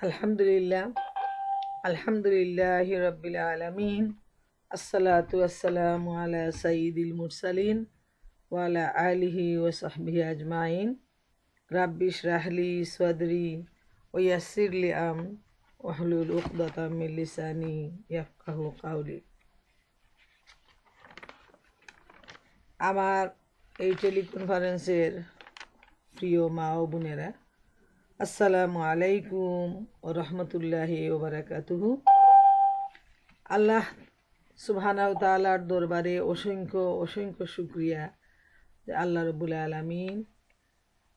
আলহামদুলিল্লাহ আলহামদুলিল্লাহি রাব্বিল আলামিন আসসালাতু ওয়াসসালামু আলা সাইয়্যিদিল মুরসালিন ওয়া আলা আলিহি ওয়া সাহবিহি আজমাইন রাব্বি ইশরাহ লি সাদরি ওয়া ইয়াসসির লি ওয়াহলুল উকদাতাম মিন লিসানি ইয়াফকাহু কাওলি। আমার এই টেলিকনফারেন্সের প্রিয় মা ও বোনেরা, আসসালামু আলাইকুম ও রহমতুল্লাহি ওয়া বারাকাতুহু। আল্লাহ সুবহানাহু ওয়া তাআলার দরবারে অসংখ্য অসংখ্য শুকরিয়া যে আল্লাহ রাব্বুল আলামিন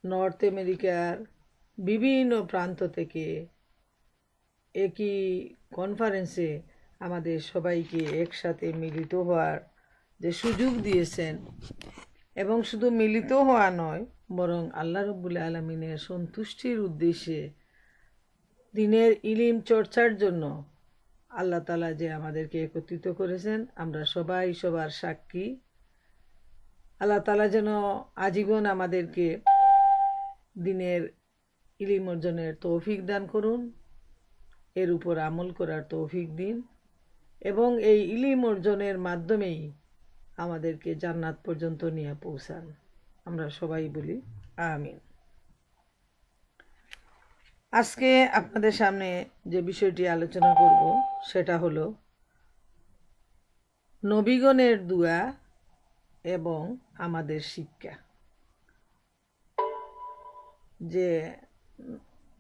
নর্থ আমেরিকার বিভিন্ন প্রান্ত থেকে একই কনফারেন্সে আমাদের সবাইকে একসাথে মিলিত হওয়ার যে সুযোগ দিয়েছেন, এবং শুধু মিলিত হওয়া নয়, বরং আল্লাহ রাব্বুল আলামিনের সন্তুষ্টির উদ্দেশ্যে দিনের ইলম চর্চার জন্য আল্লাহ তাআলা যে আমাদেরকে একত্রিত করেছেন, আমরা সবাই সবার সাক্ষী। আল্লাহ তাআলা যেন আজীবন আমাদেরকে দিনের ইলম অর্জনের তৌফিক দান করুন, এর উপর আমল করার তৌফিক দিন, এবং এই ইলম অর্জনের মাধ্যমেই আমাদেরকে জান্নাত পর্যন্ত নিয়ে পৌঁছান। আমরা সবাই বলি আমিন। আজকে আপনাদের সামনে যে বিষয়টি আলোচনা করব সেটা হলো নবীগণের দুয়া এবং আমাদের শিক্ষা। যে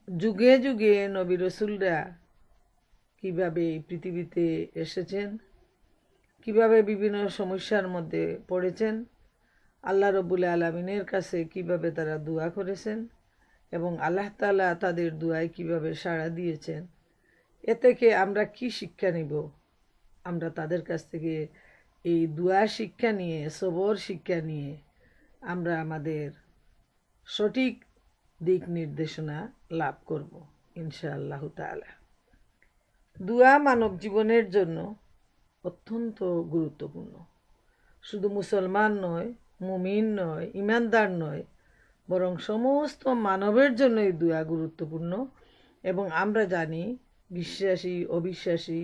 যুগে যুগে নবী রাসূলরা কিভাবে এই পৃথিবীতে এসেছেন, কিভাবে বিভিন্ন সমস্যার মধ্যে পড়েছেন, আল্লাহ রাব্বুল আলামিনের কাছে কিভাবে তারা দোয়া করেছেন এবং আল্লাহ তাআলা তাদের দোয়ায় কিভাবে সাড়া দিয়েছেন, এ থেকে আমরা কি শিক্ষা নিব? আমরা তাদের কাছ থেকে এই দোয়া শিক্ষা নিয়ে, সবর শিক্ষা নিয়ে আমরা আমাদের সঠিক দিক নির্দেশনা লাভ করব ইনশাআল্লাহ তাআলা। দোয়া মানব জীবনের জন্য অত্যন্ত গুরুত্বপূর্ণ। শুধু মুসলমান নয়, মুমিন নয়, ইমানদার নয়, বরং সমস্ত মানবের জন্যই দোয়া গুরুত্বপূর্ণ। এবং আমরা জানি বিশ্বাসী, অবিশ্বাসী,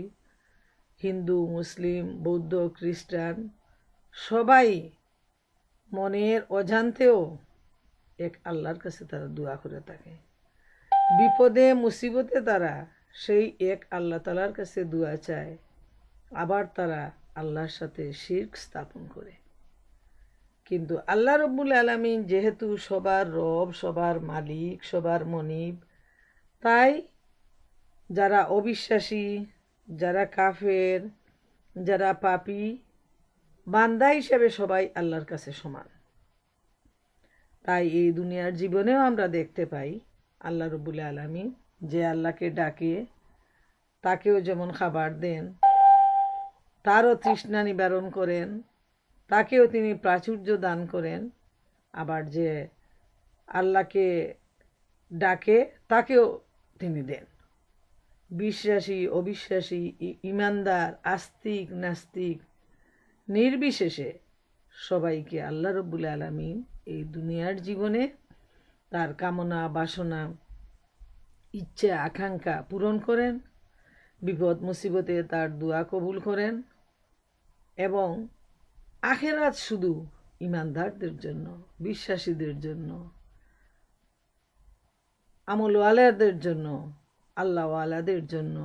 হিন্দু, মুসলিম, বৌদ্ধ, খ্রিস্টান সবাই মনের অজান্তেও এক আল্লাহর কাছে তারা দোয়া করে থাকে। বিপদে মুসিবতে তারা সেই এক আল্লাহ তাআলার কাছে দোয়া চায়, আবার তারা আল্লাহর সাথে শিরক স্থাপন করে। কিন্তু আল্লাহ রাব্বুল আলামিন যেহেতু সবার রব, সবার মালিক, সবার মনিব, তাই যারা অবিশ্বাসী, যারা কাফের, যারা পাপী, বান্দা হিসেবে সবাই আল্লাহর কাছে সমান। তাই এই দুনিয়ার জীবনেও আমরা দেখতে পাই আল্লাহ রাব্বুল আলামিন যে আল্লাহকে ডাকে তাকেও যেমন খাবার দেন, তারও তৃষ্ণা নিবারণ করেন, তাকেও তিনি প্রাচুর্য দান করেন। আবার যে আল্লাহকে ডাকে তাকেও তিনি দেন। বিশ্বাসী, অবিশ্বাসী, ইমানদার, আস্তিক, নাস্তিক নির্বিশেষে সবাইকে আল্লাহ রাব্বুল আলামিন এই দুনিয়ার জীবনে তার কামনা, বাসনা, ইচ্ছা, আকাঙ্ক্ষা পূরণ করেন, বিপদ মুসিবতে তার দোয়া কবুল করেন, এবং আখিরাত শুধু ইমানদারদের জন্য, বিশ্বাসীদের জন্য, আমলওয়ালাদের জন্য, আল্লাহওয়ালাদের জন্য,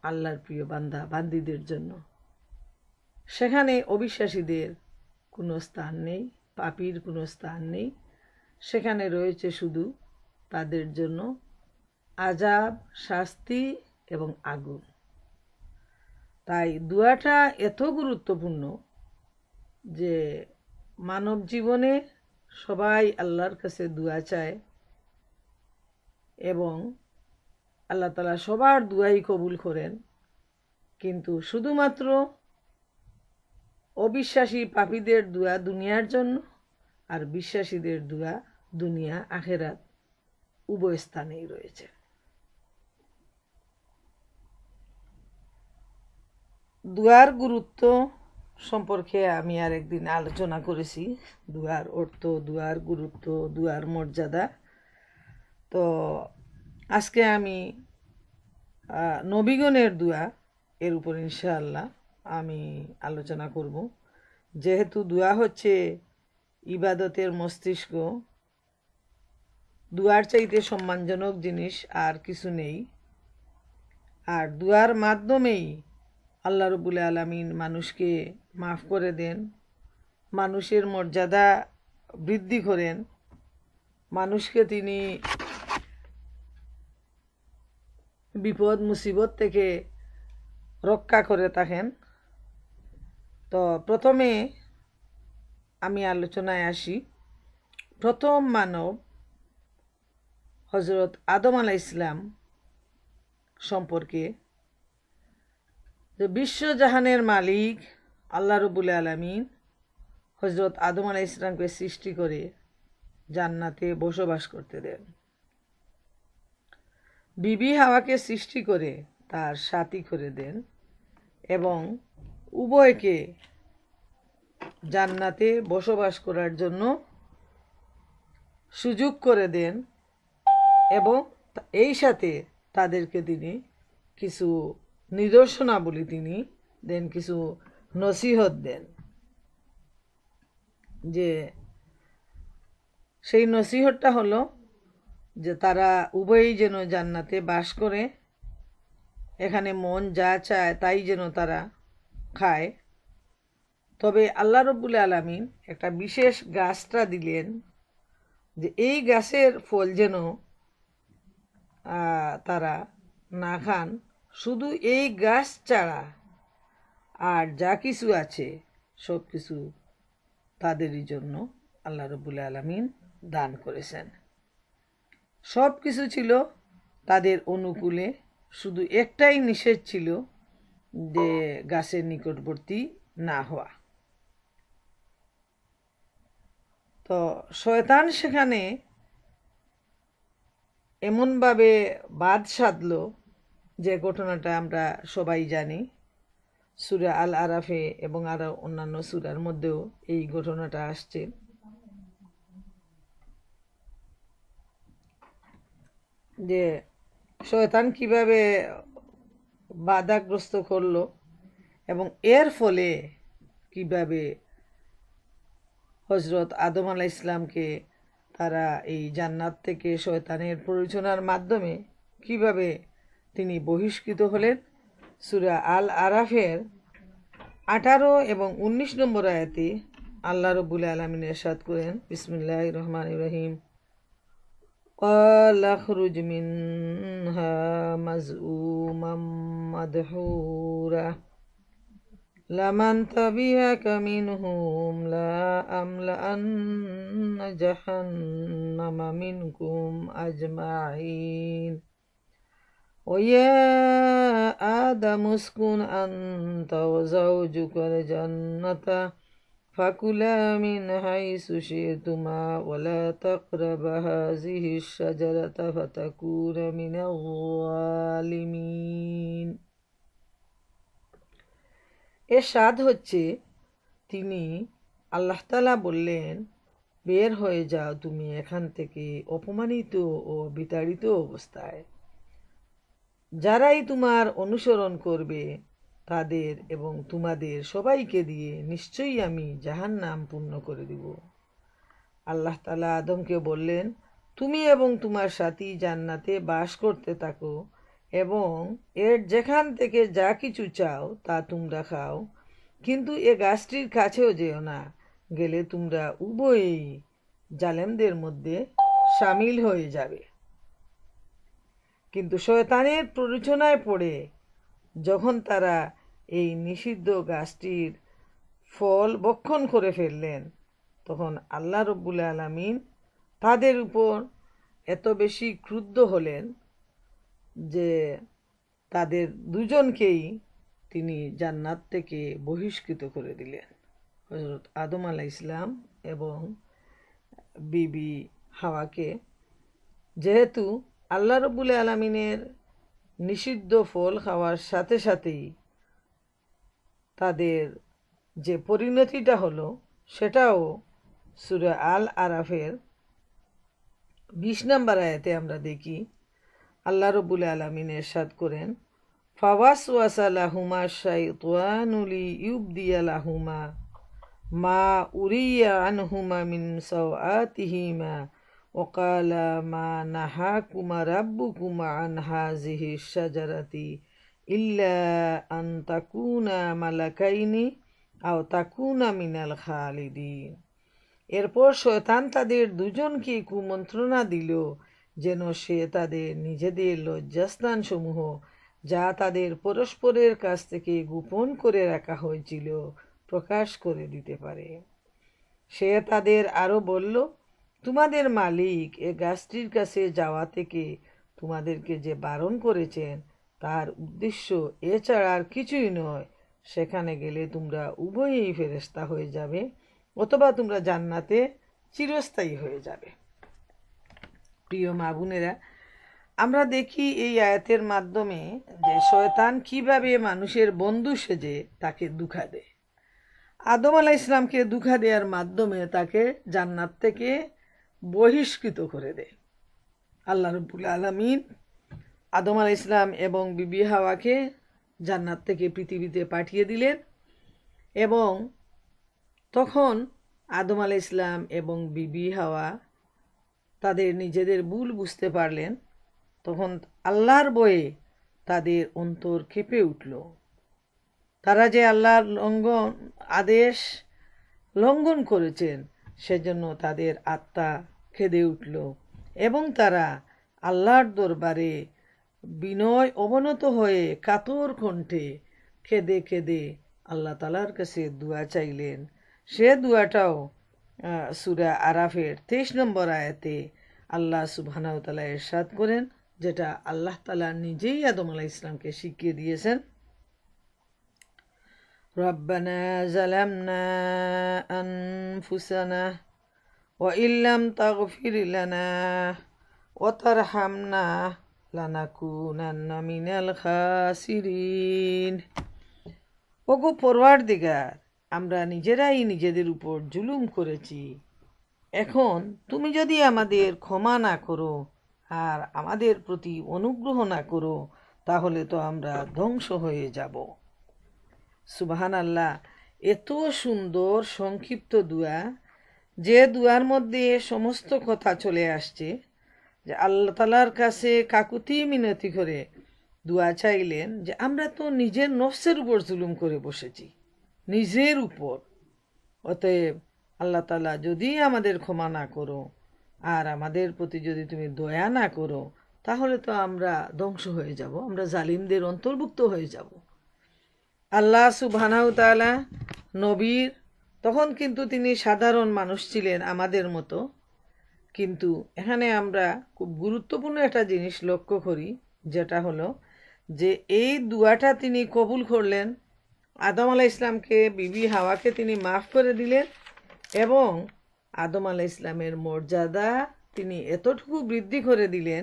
আল্লাহর প্রিয় বান্দা বান্দীদের জন্য। সেখানে অবিশ্বাসীদের কোনো স্থান নেই, পাপীর কোনো স্থান নেই। সেখানে রয়েছে শুধু তাদের জন্য আযাব, শাস্তি এবং আগুন। তাই দোয়াটা এত গুরুত্বপূর্ণ যে মানব জীবনে সবাই আল্লাহর কাছে দোয়া চায়, এবং আল্লাহ তাআলা সবার দোয়াই কবুল করেন। কিন্তু শুধুমাত্র অবিশ্বাসী পাপীদের দোয়া দুনিয়ার জন্য, আর বিশ্বাসীদের দোয়া দুনিয়া আখিরাত উভয় স্থানেই রয়েছে। দোয়ার গুরুত্ব সম্পর্কে আমি আরেকদিন আলোচনা করেছি। দোয়ার অর্থ, দোয়ার গুরুত্ব, দোয়ার মর্যাদা। তো আজকে আমি নবীগণের দোয়া এর উপর ইনশাআল্লাহ আমি আলোচনা করব। যেহেতু দোয়া হচ্ছে ইবাদতের মস্তিষ্ক, দোয়ার চাইতে সম্মানজনক জিনিস আর কিছু নেই। আর দোয়ার মাধ্যমেই আল্লাহ রব্বুল আলামিন মানুষকে মাফ করে দেন, মানুষের মর্যাদা বৃদ্ধি করেন, মানুষকে তিনি বিপদ মুসিবত থেকে রক্ষা করে থাকেন। তো প্রথমে আমি আলোচনায় আসি। প্রথম মানব হজরত আদম আলাইহিস সালাম সম্পর্কে। যে বিশ্বজাহানের মালিক আল্লাহ রব্বুল আলামিন হজরত আদম আলাইহিস সালামকে সৃষ্টি করে জান্নাতে বসবাস করতে দেন। বিবি হাওয়াকে সৃষ্টি করে তার সাথী করে দেন এবং উভয়কে জান্নাতে বসবাস করার জন্য সুযোগ করে দেন এবং এই সাথে তাদেরকে তিনি কিছু নিদর্শনাবলী তিনি দেন, কিছু নসিহত দেন। যে সেই নসিহতটা হলো যে তারা উভয়ই যেন জান্নাতে বাস করে, এখানে মন যা চায় তাই যেন তারা খায়। তবে আল্লাহ রব্বুল আলামিন একটা বিশেষ গাছটা দিলেন, যে এই গাছের ফল যেন তারা না খান, শুধু এই গাছ ছাড়া আর যা কিছু আছে সব কিছু তাদেরই জন্য আল্লাহ রব্বুল আলামিন দান করেছেন। সব কিছু ছিল তাদের অনুকূলে, শুধু একটাই নিষেধ ছিল যে গাছের নিকটবর্তী না হওয়া। তো শয়তান সেখানে এমনভাবে বাদ সাধল, যে ঘটনাটা আমরা সবাই জানি। সূরা আল আরাফে এবং আরো অন্যান্য সূরার মধ্যেও এই ঘটনাটা আসছে। যে শয়তান কিভাবে বাধাগ্রস্ত করলো এবং এর ফলে কিভাবে হজরত আদম আলাইহিস সালামকে তারা এই জান্নাত থেকে শয়তানের প্ররোচনার মাধ্যমে কিভাবে তিনি বহিষ্কৃত হলেন। সূরা আল আরাফের 18 এবং 19 নম্বর আয়াতে আল্লাহ রব্বুল আলামিন ইরশাদ করেন, বিসমিল্লাহির রহমানির রহিম, قال اخرج منها مذءوما مدحورا لمن تبعك منهم لأملأن جهنم منكم أجمعين ويا آدم اسكن أنت وزوجك الجنة فكلا من حيث شئتما ولا تقربا هذه الشجرة فتكونا من الظالمين। এর স্বাদ হচ্ছে তিনি আল্লাহ তাআলা বললেন, বের হয়ে যাও তুমি এখান থেকে অপমানিত ও বিতাড়িত অবস্থায়। যারাই তোমার অনুসরণ করবে তাদের এবং তোমাদের সবাইকে দিয়ে নিশ্চয়ই আমি জাহান্নাম পূর্ণ করে দিব। আল্লাহ তাআলা আদমকে বললেন, তুমি এবং তোমার সাথী জান্নাতে বাস করতে থাকো এবং এর যেখান থেকে যা কিছু চাও তা তোমরা খাও, কিন্তু এ গাছটির কাছেও যেও না, গেলে তোমরা উভয়ই জালেমদের মধ্যে শামিল হয়ে যাবে। কিন্তু শয়তানের প্ররোচনায় পড়ে যখন তারা এই নিষিদ্ধ গাছটির ফল ভক্ষণ করে ফেললেন, তখন আল্লাহ রব্বুল আলামিন তাদের উপর এত বেশি ক্রুদ্ধ হলেন যে তাদের দুজনকেই তিনি জান্নাত থেকে বহিষ্কৃত করে দিলেন। হযরত আদম আলাইহিস সালাম এবং বিবি হাওয়াকে। যেহেতু আল্লাহ রব্বুল আলামিনের নিষিদ্ধ ফল খাওয়ার সাথে সাথেই তাদের যে পরিণতিটা হলো সেটাও সূরা আল আরাফের 20 নম্বর আয়াতে আমরা দেখি। আল্লাহ রব্বুল আলামিন ইরশাদ করেন, ফাওয়াসওয়াসা লাহুমা শাইতানু লিইউবদিয়া লাহুমা মা উরিয়া আনহুমা মিন সাওআতিহিমা ওয়াকালা মা নাহাকুমা রাব্বুকুমা আন হাযিহি শাজারাতি ইল্লা আন তাকুনা মালাকাইনি আও তাকুনা মিনাল খালিদিন। এরপর শয়তান তাদের দুজনকে কুমন্ত্রণা দিল যেন সে তাদের নিজেদের লজ্জাস্থানসমূহ, যা তাদের পরস্পরের কাছ থেকে গোপন করে রাখা হয়েছিল, প্রকাশ করে দিতে পারে। সে তাদের আরো বলল, তোমাদের মালিক এ গাছটির কাছে যাওয়া থেকে তোমাদেরকে যে বারণ করেছেন তার উদ্দেশ্য এছাড়া আর কিছুই নয়। সেখানে গেলে তোমরা উভয়েই ফেরেশতা হয়ে যাবে অথবা তোমরা জান্নাতে চিরস্থায়ী হয়ে যাবে। প্রিয় মা বোনেরা, আমরা দেখি এই আয়াতের মাধ্যমে যে শয়তান কিভাবে মানুষের বন্ধু সেজে তাকে ধোঁকা দেয়। আদম আলাইহিস সালামকে ধোঁকা দেওয়ার মাধ্যমে তাকে জান্নাত থেকে বহিষ্কৃত করে দেয়। আল্লাহ রাব্বুল আলামিন আদম আলাইহিস সালাম এবং বিবি হাওয়াকে জান্নাত থেকে পৃথিবীতে পাঠিয়ে দিলেন এবং তখন আদম আলাইহিস সালাম এবং বিবি হাওয়া তাদের নিজেদের ভুল বুঝতে পারলেন। তখন আল্লাহর ভয়ে তাদের অন্তর কেঁপে উঠল। তারা যে আল্লাহর আদেশ লঙ্ঘন করেছেন সেজন্য তাদের আত্মা কেঁদে উঠল এবং তারা আল্লাহর দরবারে বিনয় অবনত হয়ে কাতর কণ্ঠে কেঁদে কেঁদে আল্লাহ তাআলার কাছে দোয়া চাইলেন। সে দোয়াটাও সূরা আরাফের 23 নম্বর আয়াতে আল্লাহ সুবহানাহু ওয়া তাআলা ইরশাদ করেন, যেটা আল্লাহ তাআলা নিজেই আদম আলাইহিস সালামকে শিখিয়ে দিয়েছেন। রব্বানা যালামনা আনফুসানা ওয়া ইল্লাম তাগফির লানা ওয়া তারহামনা লানাকুনান্না মিনাল খাসিরিন। ওগো পরওয়ারদিগার, আমরা নিজেরাই নিজেদের উপর জুলুম করেছি। এখন তুমি যদি আমাদের ক্ষমা না করো আর আমাদের প্রতি অনুগ্রহ না করো তাহলে তো আমরা ধ্বংস হয়ে যাব। সুবহানাল্লাহ, এত সুন্দর সংক্ষিপ্ত দোয়া, যে দোয়ার মধ্যে সমস্ত কথা চলে আসছে। যে আল্লাহ তাআলার কাছে কাকুতি মিনতি করে দোয়া চাইলেন যে আমরা তো নিজের নফসের উপর জুলুম করে বসেছি, নিজের উপর। অতএব আল্লাহ তাআলা যদি আমাদের ক্ষমা না করো আর আমাদের প্রতি যদি তুমি দয়া না করো তাহলে তো আমরা ধ্বংস হয়ে যাব, আমরা জালিমদের অন্তর্ভুক্ত হয়ে যাব। আল্লাহ সুবহানাহু ওয়া তাআলা নবীর তখন কিন্তু তিনি সাধারণ মানুষ ছিলেন আমাদের মতো, কিন্তু এখানে আমরা খুব গুরুত্বপূর্ণ একটা জিনিস লক্ষ্য করি, যেটা হলো যে এই দোয়াটা তিনি কবুল করলেন। আদম আলাইহিস সালামকে বিবি হাওয়াকে তিনি মাফ করে দিলেন এবং আদম আলাইহিস সালামের মর্যাদা তিনি এতটুকু বৃদ্ধি করে দিলেন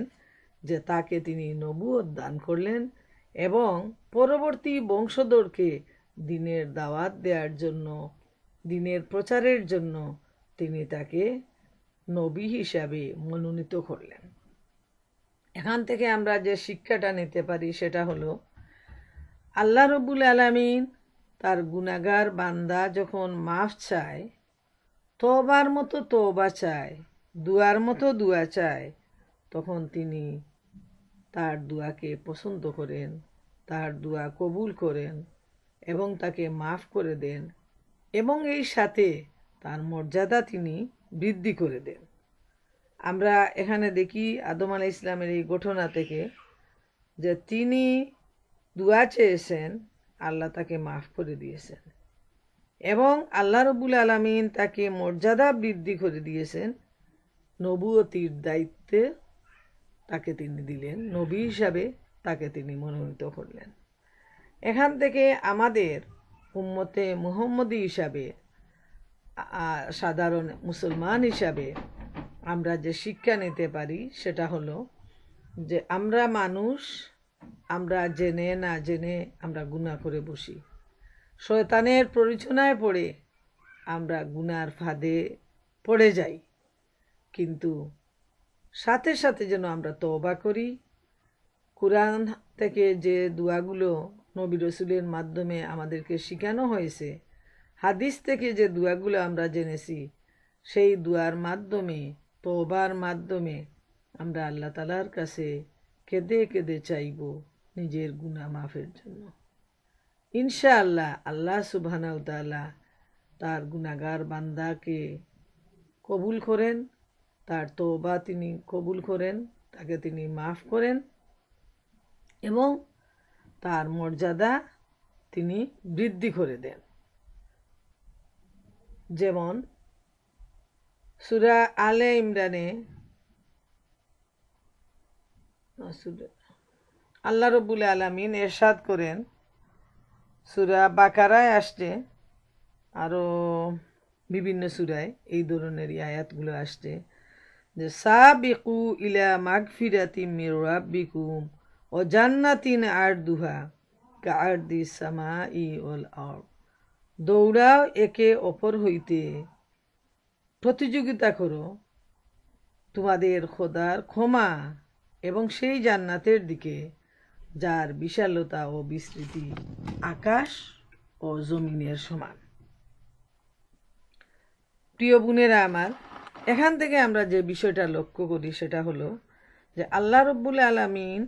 যে তাকে তিনি নবুয়ত দান করলেন এবং পরবর্তী বংশধরকে দ্বীনের দাওয়াত দেওয়ার জন্য, দ্বীনের প্রচারের জন্য তিনি তাকে নবী হিসাবে মনোনীত করলেন। এখান থেকে আমরা যে শিক্ষাটা নিতে পারি সেটা হলো, আল্লাহ রাব্বুল আলামিন তার গুনাহগার বান্দা যখন মাফ চায়, তওবার মতো তওবা চায়, দুয়ার মতো দুয়া চায়, তখন তিনি তার দুয়াকে পছন্দ করেন, তার দুয়া কবুল করেন এবং তাকে মাফ করে দেন এবং এই সাথে তার মর্যাদা তিনি বৃদ্ধি করে দেন। আমরা এখানে দেখি আদম আলাইহিস সালামের এই ঘটনা থেকে যে তিনি দুয়া চেয়েছেন, আল্লাহ তাকে মাফ করে দিয়েছেন এবং আল্লাহ রাব্বুল আলামিন তাকে মর্যাদা বৃদ্ধি করে দিয়েছেন। নবুয়তির দায়িত্বে তাকে তিনি দিলেন, নবী হিসাবে তাকে তিনি মনোনীত করলেন। এখান থেকে আমাদের উম্মতে মুহাম্মদী হিসাবে, সাধারণ মুসলমান হিসাবে আমরা যে শিক্ষা নিতে পারি সেটা হলো যে আমরা মানুষ, আমরা জেনে না জেনে আমরা গুনাহ করে বসি। শয়তানের প্ররোচনায় পড়ে আমরা গুনার ফাঁদে পড়ে যাই, কিন্তু সাথে সাথে যেন আমরা তওবা করি কুরআন থেকে যে দোয়াগুলো নবী রাসূলের মাধ্যমে আমাদেরকে শেখানো হয়েছে, হাদিস থেকে যে দোয়াগুলো আমরা জেনেছি, সেই দোয়ার মাধ্যমে, তওবার মাধ্যমে আমরা আল্লাহ তাআলার কাছে কেঁদে কেঁদে চাইব নিজের গুনাহ মাফের জন্য। ইনশাআল্লাহ আল্লাহ সুবহানাহু ওয়া তাআলা তার গুনাহগার বান্দাকে কবুল করেন, তার তওবা তিনি কবুল করেন, তাকে তিনি মাফ করেন এবং তার মর্যাদা তিনি বৃদ্ধি করে দেন। যেমন সূরা আলে ইমরানে আল্লাহ রাব্বুল আলামিন ইরশাদ করেন, সূরা বাকারায় আসছে, আরো বিভিন্ন সূরায় এই ধরনের আয়াতগুলো আসছে যে সাবিকু ইলা মাগফিরাতিম মির রাব্বিকুম ও জান্নাতিন আরদুহা কাআরদিস সামাই ওয়াল আরদ। দৌড়াও একে অপর হইতে, প্রতিযোগিতা করো তোমাদের খোদার ক্ষমা এবং সেই জান্নাতের দিকে যার বিশালতা ও বিস্তৃতি আকাশ ও জমিনের সমান। প্রিয় বোনেরা আমার, এখান থেকে আমরা যে বিষয়টা লক্ষ্য করি সেটা হলো যে আল্লাহ রব্বুল আলামিন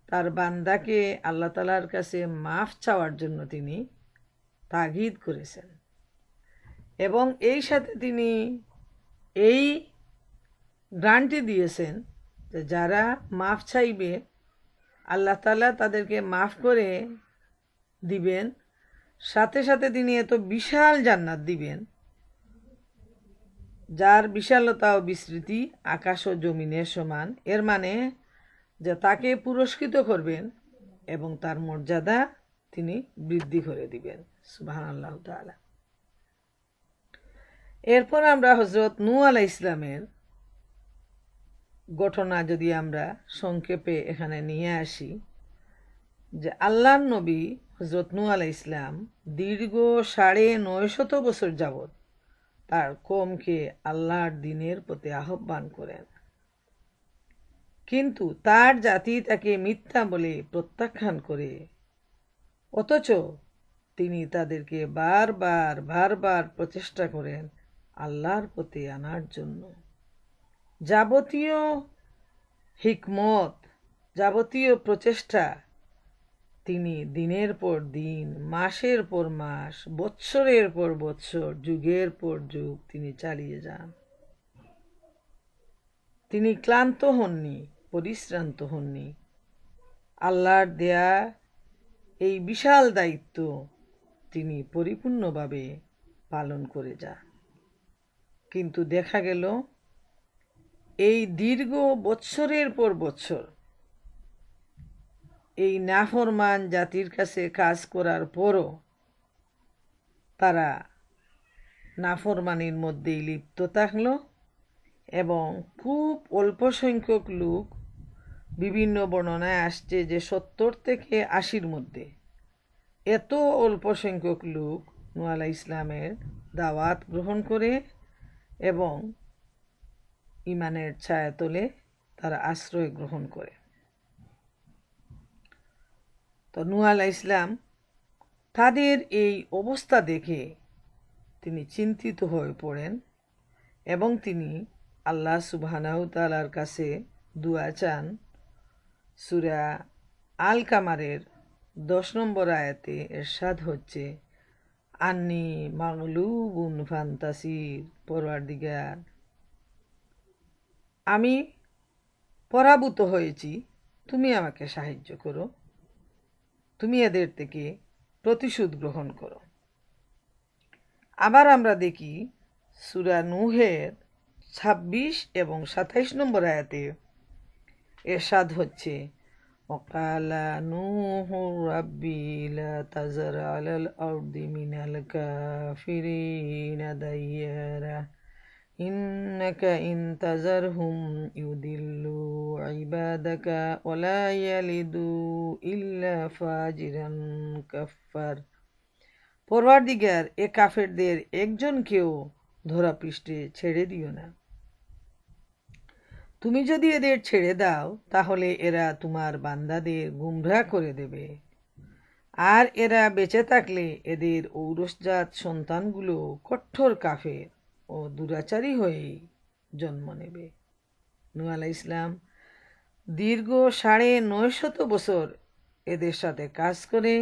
তার বান্দাকে আল্লাহ তাআলার কাছে মাফ চাওয়ার জন্য তিনি তাগিদ করেছেন এবং এই সাথে তিনি এই গ্যারান্টি দিয়েছেন যে যারা মাফ চাইবে আল্লাহ তাআলা তাদেরকে মাফ করে দিবেন, সাথে সাথে তিনি এত বিশাল জান্নাত দিবেন যার বিশালতা ও বিস্তৃতি আকাশ ও জমিনের সমান। এর মানে যে তাকে পুরস্কৃত করবেন এবং তার মর্যাদা তিনি বৃদ্ধি করে দিবেন। সুবহানাল্লাহু তাআলা। এরপর আমরা হযরত নূহ আলাইহিস সালামের ঘটনা যদি আমরা সংক্ষেপে এখানে নিয়ে আসি, যে আল্লাহর নবী হযরত নূহ আলাইহিস সালাম দীর্ঘ ৯৫০ বছর যাবৎ তার কওমকে আল্লাহর দ্বীনের প্রতি আহ্বান করেন, কিন্তু তার জাতি তাকে মিথ্যা বলে প্রত্যাখ্যান করে, অথচ তিনি তাদেরকে বারবার প্রচেষ্টা করেন আল্লাহর পথে আনার জন্য। যাবতীয় হিকমত, যাবতীয় প্রচেষ্টা তিনি দিনের পর দিন, মাসের পর মাস, বৎসরের পর বৎসর, যুগের পর যুগ তিনি চালিয়ে যান। তিনি ক্লান্ত হননি, পরিশ্রান্ত হননি। আল্লাহর দেয়া এই বিশাল দায়িত্ব তিনি পরিপূর্ণভাবে পালন করে যান। কিন্তু দেখা গেল এই দীর্ঘ বৎসরের পর বৎসর এই নাফরমান জাতির কাছে কাজ করার পরও তারা নাফরমানির মধ্যেই লিপ্ত থাকল এবং খুব অল্প সংখ্যক লোক, বিভিন্ন বর্ণনায় আসছে যে ৭০ থেকে ৮০-র মধ্যে, এত অল্প সংখ্যক লোক নূহ আলাইহিস সালামের দাওয়াত গ্রহণ করে এবং ঈমানের ছায়াতলে তারা আশ্রয় গ্রহণ করে। তো নূহ আলাইহিস সালাম তাদের এই অবস্থা দেখে তিনি চিন্তিত হয়ে পড়েন এবং তিনি আল্লাহ সুবহানাহু তাআলার কাছে দুআ চান। সূরা আল কামারের ১০ নম্বর আয়াতে ইরশাদ হচ্ছে, আন্নী মাগলুবুন ফান্তাসির, পরওয়ারদিগার আমি পরাভূত হয়েছি, তুমি আমাকে সাহায্য করো, তুমি এদের থেকে প্রতিশোধ গ্রহণ করো। আবার আমরা দেখি সূরা নূহের ২৬ এবং ২৭ নম্বর আয়াতে ইরশাদ হচ্ছে, ওয়াকালা নূহু রাব্বি লা তাযার আলাল আরদি মিনাল কাফিরিনা দাইয়ারা ইন্নাকা ইন তাযারহুম ইউদিল্লু ইবাদাকা ওয়া লা ইয়ালিদু ইল্লা ফাজিরান কাফফার। পরওয়ারদিগার, এ কাফেরদের একজনকেও ধরাপৃষ্ঠে ছেড়ে দিও না। তুমি যদি এদের ছেড়ে দাও তাহলে এরা তোমার বান্দাদের গুমরাহ করে দেবে, আর এরা বেঁচে থাকলে এদের ঔরসজাত সন্তানগুলো কঠোর কাফের ও দুরাচারী হয়েই জন্ম নেবে। নূহ আলাইহিস সালাম দীর্ঘ ৯৫০ বছর এদের সাথে কাজ করে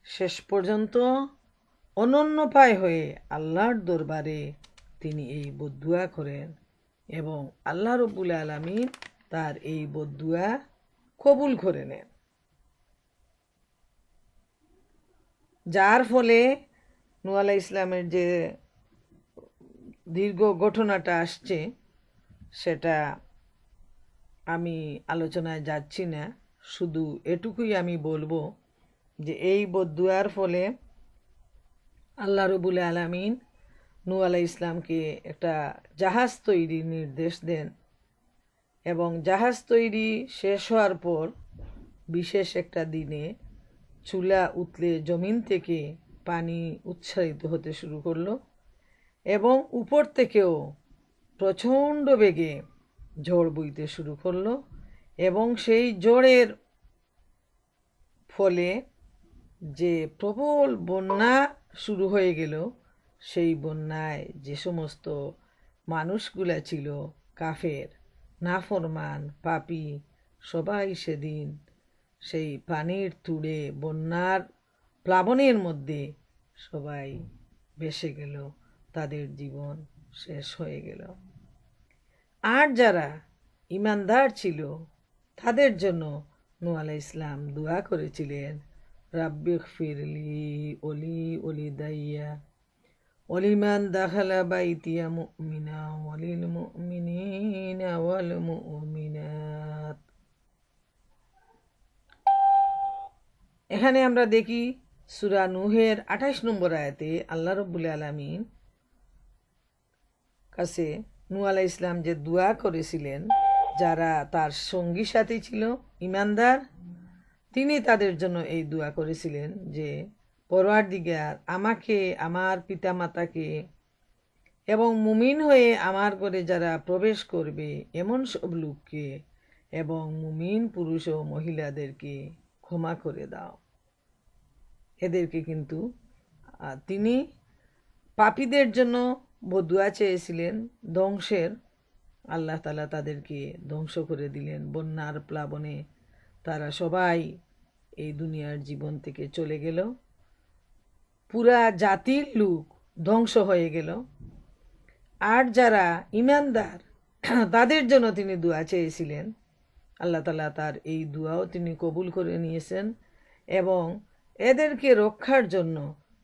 শেষ পর্যন্ত অনন্যপায় হয়ে আল্লাহর দরবারে তিনি এই বদদুয়া করেন এবং আল্লাহ রাব্বুল আলামিন তার এই বদদুয়া কবুল করে নেন, যার ফলে নূহ আলাইহিস সালামের যে দীর্ঘ ঘটনাটা আসছে সেটা আমি আলোচনায় যাচ্ছি না, শুধু এটুকুই আমি বলবো যে এই বদদুয়ার ফলে আল্লাহ রাব্বুল আলামিন নূহ আলাইহিস সালামকে একটা জাহাজ তৈরির নির্দেশ দেন এবং জাহাজ তৈরি শেষ হওয়ার পর বিশেষ একটা দিনে চুলা উতলে জমিন থেকে পানি উচ্ছ্বাসিত হতে শুরু করলো এবং উপর থেকেও প্রচণ্ড বেগে ঝড় বইতে শুরু করলো এবং সেই ঝড়ের ফলে যে প্রবল বন্যা শুরু হয়ে গেল, সেই বন্যায় যে সমস্ত মানুষগুলা ছিল কাফের, নাফরমান, পাপী, সবাই সেদিন সেই পানির তুড়ে বন্যার প্লাবনের মধ্যে সবাই ভেসে গেল, তাদের জীবন শেষ হয়ে গেল। আর যারা ইমানদার ছিল তাদের জন্য নূহ আলাইহিস সালাম দোয়া করেছিলেন, রাব্বিগফিরলি ওলি ওলিদাইয়া ওলিমান দাখালা বাইতিয়া মুমিনা ওয়ালিল মুমিনিনা ওয়াল মুমিনাত। এখানে আমরা দেখি সূরা নূহের ২৮ নম্বর আয়াতে আল্লাহ রাব্বুল আলামিন কাছে নূহ আলাইহিস সালাম যে দোয়া করেছিলেন, যারা তার সঙ্গী সাথী ছিল ইমানদার, তিনি তাদের জন্য এই দোয়া করেছিলেন যে পরওয়ারদিগার, আমাকে, আমার পিতামাতাকে এবং মুমিন হয়ে আমার ঘরে যারা প্রবেশ করবে এমন সব লোককে এবং মুমিন পুরুষ ও মহিলাদেরকে ক্ষমা করে দাও। এদেরকে কিন্তু তিনি পাপীদের জন্য বদুয়া চেয়েছিলেন ধ্বংসের, আল্লাহ তাআলা তাদেরকে ধ্বংস করে দিলেন বন্যার প্লাবনে, তারা সবাই এই দুনিয়ার জীবন থেকে চলে গেল, পুরা জাতির লোক ধ্বংস হয়ে গেল। আর যারা ইমানদার তাদের জন্য তিনি দোয়া চেয়েছিলেন, আল্লাহ তাআলা তার এই দোয়াও তিনি কবুল করে নিয়েছেন এবং এদেরকে রক্ষার জন্য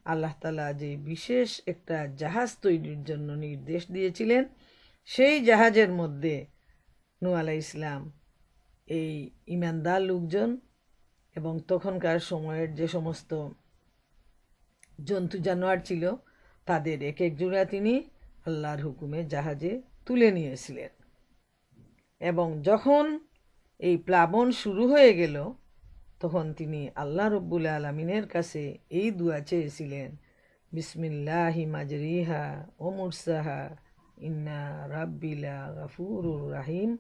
আল্লাহ তাআলা যে বিশেষ একটা জাহাজ তৈরির জন্য নির্দেশ দিয়েছিলেন, সেই জাহাজের মধ্যে নূহ আলাইহিস সালাম এই ইমানদার লোকজন এবং তখনকার সময়ের যে সমস্ত জন্তু জানোয়ার ছিল তাদের এক এক জোড়া তিনি আল্লাহর হুকুমে জাহাজে তুলে নিয়েছিলেন। এবং যখন এই প্লাবন শুরু হয়ে গেল তখন তিনি আল্লাহ রাব্বুল আলামিনের কাছে এই দোয়া চেয়েছিলেন, বিসমিল্লাহি মাজরিহা ও মুরসাহা ইন্না রাব্বিলা গাফুরুর রাহিম।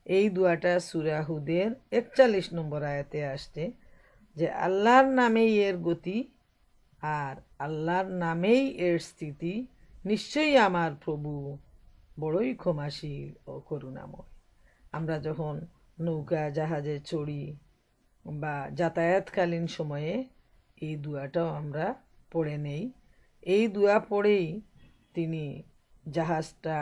এই দোয়াটা সূরা হুদের ৪১ নম্বর আয়াতে আসছে যে আল্লাহর নামেই এর গতি আর আল্লাহর নামেই এর স্থিতি, নিশ্চয়ই আমার প্রভু বড়ই ক্ষমাশীল ও করুণাময়। আমরা যখন নৌকা জাহাজে চড়ি বা যাতায়াতকালীন সময়ে এই দোয়াটাও আমরা পড়ে নেই। এই দোয়া পড়েই তিনি জাহাজটা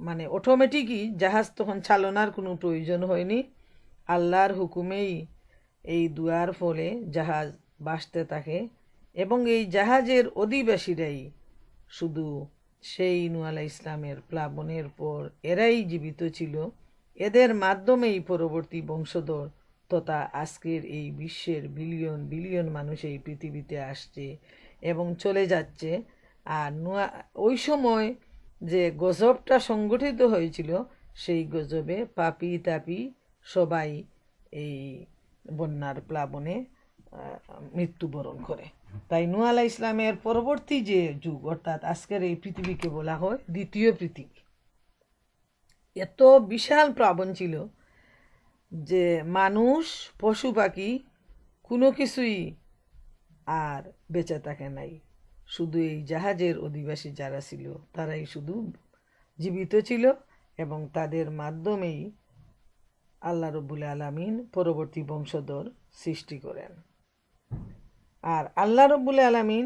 মানে অটোমেটিকই জাহাজ তখন চালনার কোনো প্রয়োজন হয়নি, আল্লাহর হুকুমেই এই দোয়ার ফলে জাহাজ ভাসতে থাকে এবং এই জাহাজের অধিবাসীরাই শুধু সেই নূহ আলাইহিস সালামের প্লাবনের পর এরাই জীবিত ছিল, এদের মাধ্যমেই পরবর্তী বংশধর তথা আজকের এই বিশ্বের বিলিয়ন বিলিয়ন মানুষ এই পৃথিবীতে আসছে এবং চলে যাচ্ছে। আর ওই সময় যে গজবটা সংগঠিত হয়েছিল সেই গজবে পাপী তাপী সবাই এই বন্যার প্লাবনে মৃত্যুবরণ করে। তাই নূহ আলাইহিস সালামের পরবর্তী যে যুগ অর্থাৎ আজকের এই পৃথিবীকে বলা হয় দ্বিতীয় পৃথিবী। এত বিশাল প্লাবন ছিল যে মানুষ পশু পাখি কোনো কিছুই আর বেঁচে থাকে নাই। শুধু এই জাহাজের অধিবাসী যারা ছিল তারাই শুধু জীবিত ছিল, এবং তাদের মাধ্যমেই আল্লাহ রব্বুল আলামিন পরবর্তী বংশধর সৃষ্টি করেন। আর আল্লাহ রব্বুল আলামিন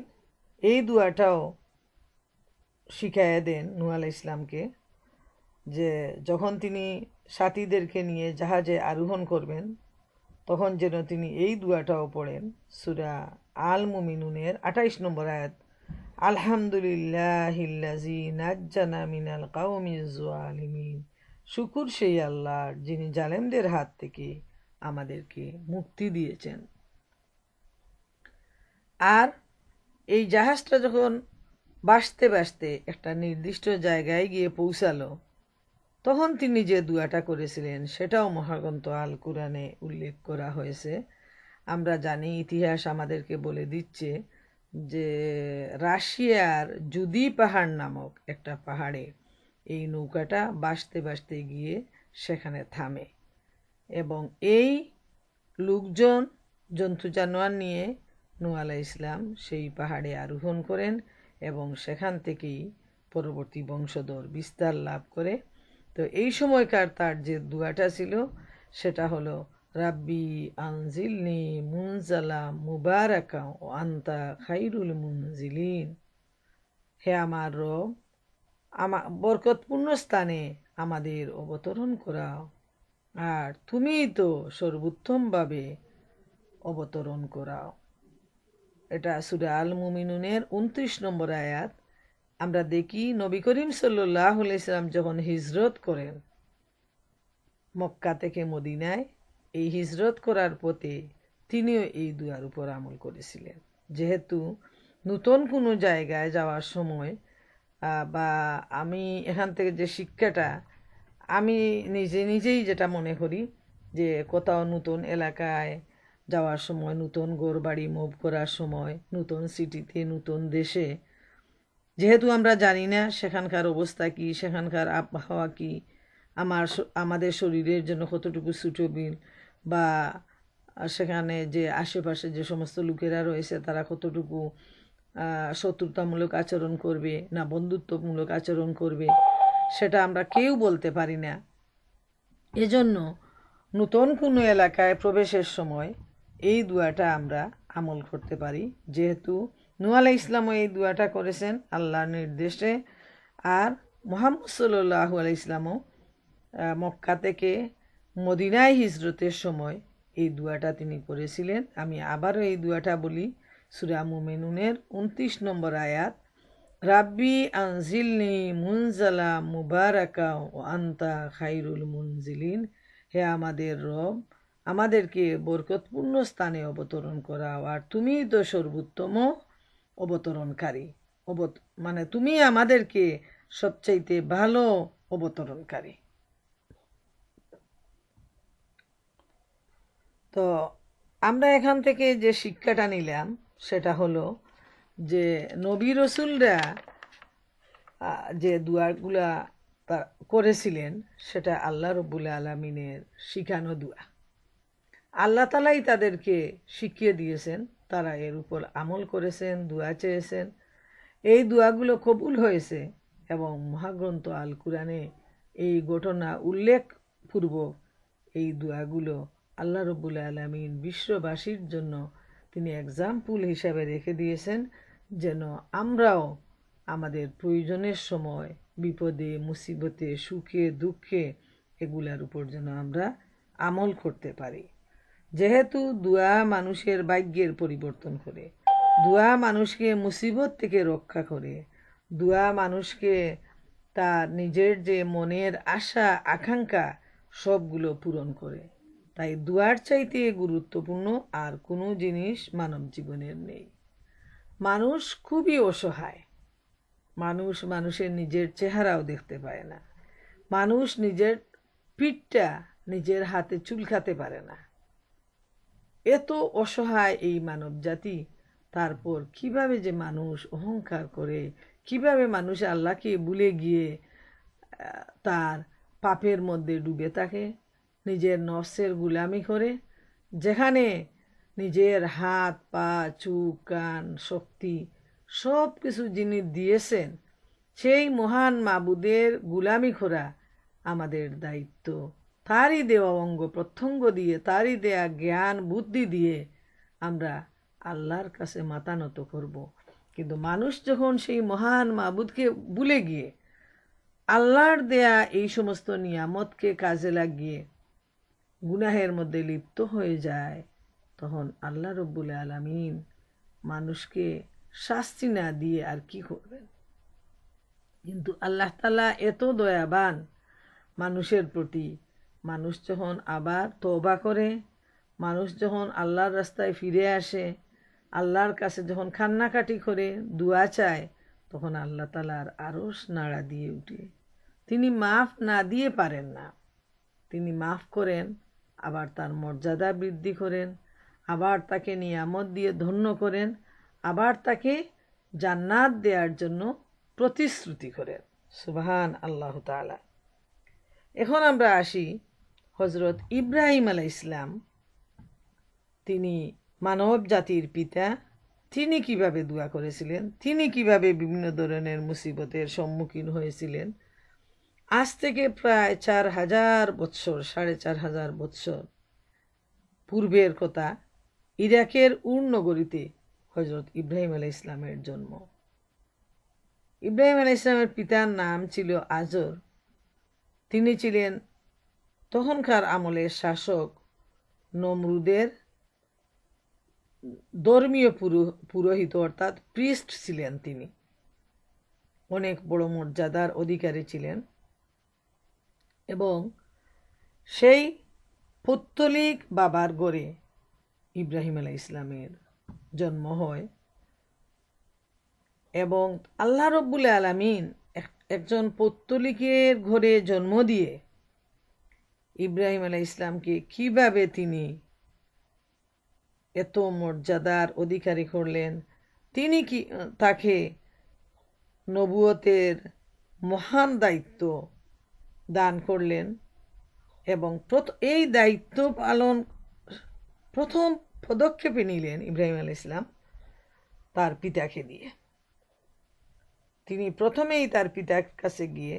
এই দুয়াটাও শিখাইয়া দেন নূহ আলাইহিস সালামকে, যে যখন তিনি সাথীদেরকে নিয়ে জাহাজে আরোহণ করবেন তখন যেন তিনি এই দুয়াটাও পড়েন। সূরা আল মুমিনুনের 28 নম্বর আয়াত, আলহামদুলিল্লাহিল্লাযী নাজ্জানা মিনাল কাওমিজ জালিমিন। শুকুর সেই আল্লাহর যিনি জালেমদের হাত থেকে আমাদেরকে মুক্তি দিয়েছেন। আর এই জাহাজটা যখন ভাসতে ভাসতে একটা নির্দিষ্ট জায়গায় গিয়ে পৌঁছালো, তখন তিনি যে দুয়াটা করেছিলেন সেটাও মহাগ্রন্থ আল কুরআনে উল্লেখ করা হয়েছে। আমরা জানি, ইতিহাস আমাদেরকে বলে দিচ্ছে যে রাশিয়ার জুদি পাহাড় নামক একটা পাহাড়ে এই নৌকাটা ভাসতে ভাসতে গিয়ে সেখানে থামে, এবং এই লোকজন জন্তু জানোয়ার নিয়ে নূহ আলাইহিস সালাম সেই পাহাড়ে আরোহণ করেন, এবং সেখান থেকেই পরবর্তী বংশধর বিস্তার লাভ করে। তো এই সময়কার তার যে দুয়াটা ছিল সেটা হলো, রাব্বি আনজিলনি মুনজালা মুবারাকা ও আন্তা খাইরুল মুনজিলিন। হে আমার রব, বরকতপূর্ণ স্থানে আমাদের অবতরণ করাও, আর তুমিই তো সর্বোত্তমভাবে অবতরণ করাও। এটা সূরা আল মুমিনুনের 29 নম্বর আয়াত। আমরা দেখি নবী করিম সাল্লাল্লাহু আলাইহি সাল্লাম যখন হিজরত করেন মক্কা থেকে মদিনায়, এই হিজরত করার পথে তিনিও এই দুয়ার উপর আমল করেছিলেন। যেহেতু নতুন কোনো জায়গায় যাওয়ার সময় বা আমি এখান থেকে যে শিক্ষাটা আমি নিজেই যেটা মনে করি, যে কোথাও নতুন এলাকায় যাওয়ার সময়, নতুন ঘর বাড়ি মুভ করার সময়, নতুন সিটিতে, নতুন দেশে, যেহেতু আমরা জানি না সেখানকার অবস্থা কি, সেখানকার আবহাওয়া কি, আমাদের শরীরের জন্য কতটুকু সুটেবল, বা সেখানে যে আশেপাশে যে সমস্ত লোকেরা রয়েছে তারা কতটুকু শত্রুতামূলক আচরণ করবে না বন্ধুত্বমূলক আচরণ করবে, সেটা আমরা কেউ বলতে পারি না। এজন্য নতুন কোনো এলাকায় প্রবেশের সময় এই দুয়াটা আমরা আমল করতে পারি। যেহেতু নূহ আলাইহিস সালামও এই দুয়াটা করেছেন আল্লাহর নির্দেশে, আর মুহাম্মদ সাল্লাল্লাহু আলাইহি সাল্লামও মক্কা থেকে মদিনায় হিজরতের সময় এই দুয়াটা তিনি করেছিলেন। আমি আবারও এই দুয়াটা বলি, সূরা মুমিনুনের 29 নম্বর আয়াত, রাব্বি আনজিলনি মুনজালা মুবারাকা ও আন্তা খাইরুল মুনজিলিন। হে আমাদের রব, আমাদেরকে বরকতপূর্ণ স্থানে অবতরণ করাও, আর তুমিই তো সর্বোত্তম অবতরণকারী। মানে তুমি আমাদেরকে সবচাইতে ভালো অবতরণকারী। তো আমরা এখান থেকে যে শিক্ষাটা নিলাম সেটা হলো যে নবী রসুলরা যে দুয়াগুলা করেছিলেন সেটা আল্লাহ রব্বুল আলামিনের শিখানো দুয়া। আল্লাহ তালাই তাদেরকে শিখিয়ে দিয়েছেন, তারা এর উপর আমল করেছেন, দুয়া চেয়েছেন, এই দুয়াগুলো কবুল হয়েছে, এবং মহাগ্রন্থ আল কুরআনে এই ঘটনা উল্লেখপূর্বক এই দুয়াগুলো আল্লাহ রব্বুল আলামিন বিশ্ববাসীর জন্য তিনি এক্সাম্পল হিসাবে রেখে দিয়েছেন, যেন আমরাও আমাদের প্রয়োজনের সময়, বিপদে মুসিবতে, সুখে দুঃখে, এগুলার উপর যেন আমরা আমল করতে পারি। যেহেতু দুয়া মানুষের ভাগ্যের পরিবর্তন করে, দুয়া মানুষকে মুসিবত থেকে রক্ষা করে, দুয়া মানুষকে তার নিজের যে মনের আশা আকাঙ্ক্ষা সবগুলো পূরণ করে, তাই দুয়ার চাইতে গুরুত্বপূর্ণ আর কোনো জিনিস মানব জীবনের নেই। মানুষ খুবই অসহায়, মানুষের নিজের চেহারাও দেখতে পায় না, মানুষ নিজের পিঠটা নিজের হাতে চুলকাতে পারে না, এত অসহায় এই মানব জাতি। তারপর কিভাবে যে মানুষ অহংকার করে, কিভাবে মানুষ আল্লাহকে ভুলে গিয়ে তার পাপের মধ্যে ডুবে থাকে, নিজের নফসের গুলামি করে, যেখানে নিজের হাত পা চোখ কান শক্তি সব কিছু যিনি দিয়েছেন, সেই মহান মাবুদের গুলামি করা আমাদের দায়িত্ব। তারই দেওয়া অঙ্গ প্রত্যঙ্গ দিয়ে, তারই দেয়া জ্ঞান বুদ্ধি দিয়ে আমরা আল্লাহর কাছে মাথা নত করব। কিন্তু মানুষ যখন সেই মহান মাবুদকে ভুলে গিয়ে আল্লাহর দেয়া এই সমস্ত নিয়ামতকে কাজে লাগিয়ে গুনাহের মধ্যে লিপ্ত হয়ে যায়, তখন আল্লাহ রব্বুল আলামিন মানুষকে শাস্তি না দিয়ে আর কি করবেন? কিন্তু আল্লাহ তাআলা এত দয়াবান মানুষের প্রতি, মানুষ যখন আবার তওবা করে, মানুষ যখন আল্লাহর রাস্তায় ফিরে আসে, আল্লাহর কাছে যখন কান্নাকাটি করে দোয়া চায়, তখন আল্লাহ তাআলার আরশ নাড়া দিয়ে উঠে। তিনি মাফ না দিয়ে পারেন না, তিনি মাফ করেন, আবার তার মর্যাদা বৃদ্ধি করেন, আবার তাকে নিয়ামত দিয়ে ধন্য করেন, আবার তাকে জান্নাত দেওয়ার জন্য প্রতিশ্রুতি করেন। সুবহান আল্লাহ তাআলা। এখন আমরা আসি হযরত ইব্রাহিম আলাইহিস সালাম, তিনি মানব জাতির পিতা। তিনি কিভাবে দোয়া করেছিলেন, তিনি কিভাবে বিভিন্ন ধরনের মুসিবতের সম্মুখীন হয়েছিলেন। আজ থেকে প্রায় 4000 বৎসর, 4500 বৎসর পূর্বের কথা। ইরাকের উর নগরীতে হযরত ইব্রাহিম আলাইহিস সালামের জন্ম। ইব্রাহিম আলাইহিস সালামের পিতার নাম ছিল আজর। তিনি ছিলেন তখনকার আমলের শাসক নমরুদের ধর্মীয় পুরোহিত, অর্থাৎ প্রিস্ট ছিলেন। তিনি অনেক বড় মর্যাদার অধিকারী ছিলেন এবং সেই পৌত্তলিক বাবার ঘরে ইব্রাহিম আলাইহিস সালামের জন্ম হয় এবং আল্লাহ রব্বুল আলামিন একজন পৌত্তলিকের ঘরে জন্ম দিয়ে ইব্রাহিম আলাইহিস সালামকে কিভাবে তিনি এত মর্যাদার অধিকারী করলেন, তিনি কি তাকে নবুয়তের মহান দায়িত্ব দান করলেন এবং এই দায়িত্ব পালন প্রথম পদক্ষেপে নিলেন ইব্রাহিম আলাইহিস সালাম তার পিতাকে দিয়ে। তিনি প্রথমেই তার পিতার কাছে গিয়ে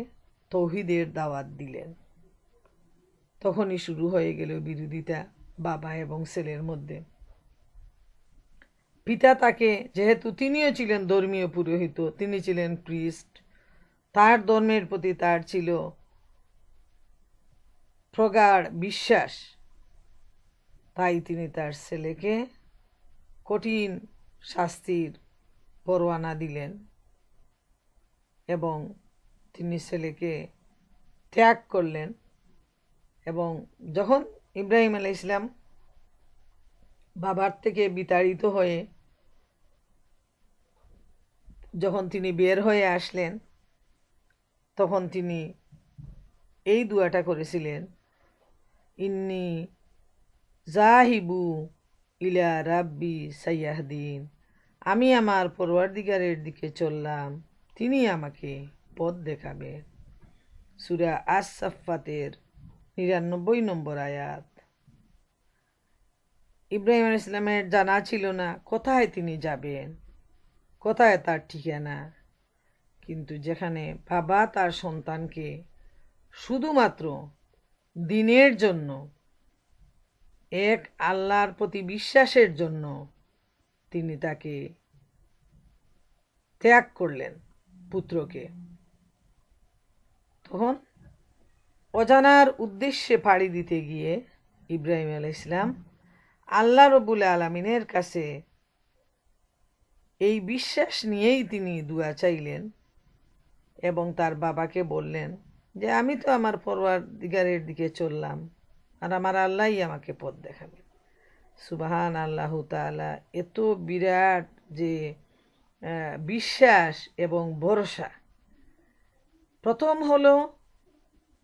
তৌহিদের দাওয়াত দিলেন। তখনই শুরু হয়ে গেল বিরোধিতা বাবা এবং ছেলের মধ্যে। পিতা তাকে, যেহেতু তিনিও ছিলেন ধর্মীয় পুরোহিত, তিনি ছিলেন প্রিস্ট, তার ধর্মের প্রতি তার ছিল প্রগাঢ় বিশ্বাস, তাই তিনি তার ছেলেকে কঠিন শাস্তির পরোয়ানা দিলেন এবং তিনি ছেলেকে ত্যাগ করলেন। এবং যখন ইব্রাহিম আলাইহিস সালাম বাবার থেকে বিতাড়িত হয়ে যখন তিনি বের হয়ে আসলেন, তখন তিনি এই দোয়াটা করেছিলেন, ইন্নি জাহিবু ইলা রাব্বি সাইয়াহদিন, আমি আমার পরওয়ারদিগারের দিকে চললাম, তিনি আমাকে পথ দেখাবেন। সূরা আস-সাফফাতের 99 নম্বর আয়াত। ইব্রাহিম আলাইহিস সালামের জানা ছিল না কোথায় তিনি যাবেন, কোথায় তার ঠিকানা, কিন্তু যেখানে বাবা তার সন্তানকে শুধুমাত্র দিনের জন্য, এক আল্লাহর প্রতি বিশ্বাসের জন্য তিনি তাকে ত্যাগ করলেন পুত্রকে, তখন অজানার উদ্দেশ্যে পাড়ি দিতে গিয়ে ইব্রাহিম আলাইহিস সালাম আল্লাহ রব্বুল আলামিনের কাছে এই বিশ্বাস নিয়েই তিনি দোয়া চাইলেন এবং তার বাবাকে বললেন যে আমি তো আমার পরওয়ারদিগারের দিকে চললাম আর আমার আল্লাহই আমাকে পথ দেখাবে। সুবহান আল্লাহ তাআলা। এত বিরাট যে বিশ্বাস এবং ভরসা। প্রথম হলো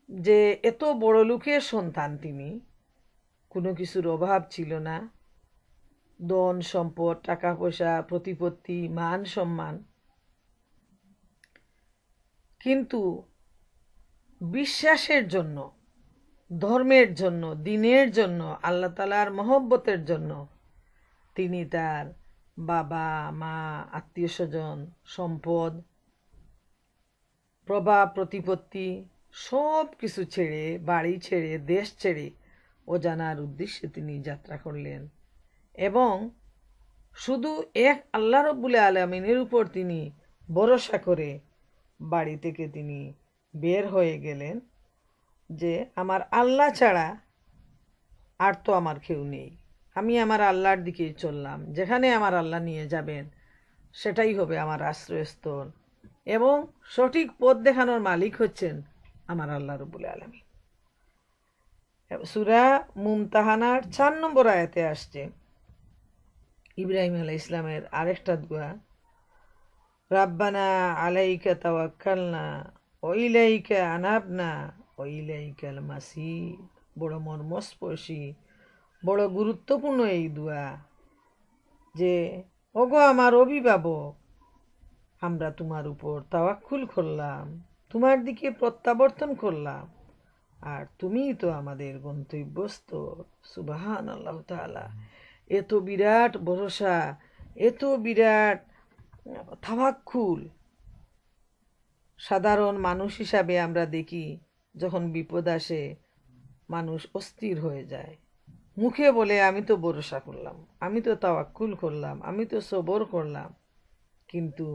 যে এত বড় লোকের সন্তান তিনি, কোনো কিছুর অভাব ছিল না, ধন সম্পদ, টাকা পয়সা, প্রতিপত্তি, মান সম্মান, কিন্তু বিশ্বাসের জন্য, ধর্মের জন্য, দিনের জন্য, আল্লাহ তাআলার মহব্বতের জন্য তিনি তার বাবা মা, আত্মীয় স্বজন, সম্পদ, প্রভাব প্রতিপত্তি সব কিছু ছেড়ে, বাড়ি ছেড়ে, দেশ ছেড়ে অজানার উদ্দেশ্যে তিনি যাত্রা করলেন এবং শুধু এক আল্লাহ রব্বুল আলামিনের উপর তিনি ভরসা করে বাড়ি থেকে তিনি বের হয়ে গেলেন যে আমার আল্লাহ ছাড়া আর তো আমার কেউ নেই, আমি আমার আল্লাহর দিকেই চললাম, যেখানে আমার আল্লাহ নিয়ে যাবেন সেটাই হবে আমার আশ্রয়স্থল এবং সঠিক পথ দেখানোর মালিক হচ্ছেন আমার আল্লাহ রব্বুল আলামিন। সূরা মুমতাহানার 4 নম্বর আয়াতে আসছে ইব্রাহিম আলাইহিস সালামের আরেকটা দোয়া, রাব্বানা আলাইকা তাওয়াক্কালনা ওয়া ইলাইকা আনাবনা ওয়া ইলাইকাল মাসির। বড় মর্মস্পর্শী, বড় গুরুত্বপূর্ণ এই দোয়া যে ওগো আমার অভিভাবক, আমরা তোমার উপর তাওয়াক্কুল করলাম, তোমার দিকে প্রত্যাবর্তন করলাম, আর তুমিই তো আমাদের গন্তব্যস্থল। সুবহানাল্লাহ তাআলা। এত বিরাট ভরসা, এত বিরাট তাওয়াক্কুল সাধারণ মানুষ হিসাবে আমরা দেখি যখন বিপদ আসে মানুষ অস্থির হয়ে যায়, মুখে বলে আমি তো ভরসা করলাম, আমি তো তাওয়াক্কুল করলাম, আমি তো সবর করলাম, কিন্তু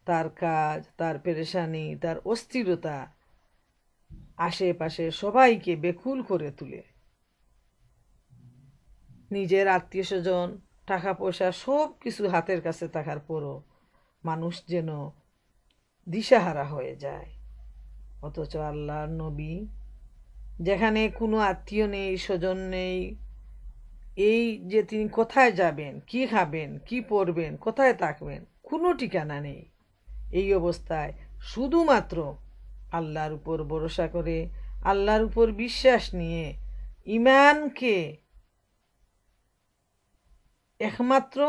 তার কাজ, তার পেরেশানি, তার অস্থিরতা আশেপাশে সবাইকে বেকুল করে তুলে। নিজের আত্মীয় স্বজন, টাকা পয়সা সব কিছু হাতের কাছে থাকার পরও মানুষ যেন দিশাহারা হয়ে যায়। অথচ আল্লাহর নবী, যেখানে কোনো আত্মীয় নেই, স্বজন নেই, এই যে তিনি কোথায় যাবেন, কি খাবেন, কি পরবেন, কোথায় থাকবেন, কোনো ঠিকানা নেই, এই অবস্থায় শুধুমাত্র আল্লাহর উপর ভরসা করে, আল্লাহর উপর বিশ্বাস নিয়ে, ঈমানকে একমাত্র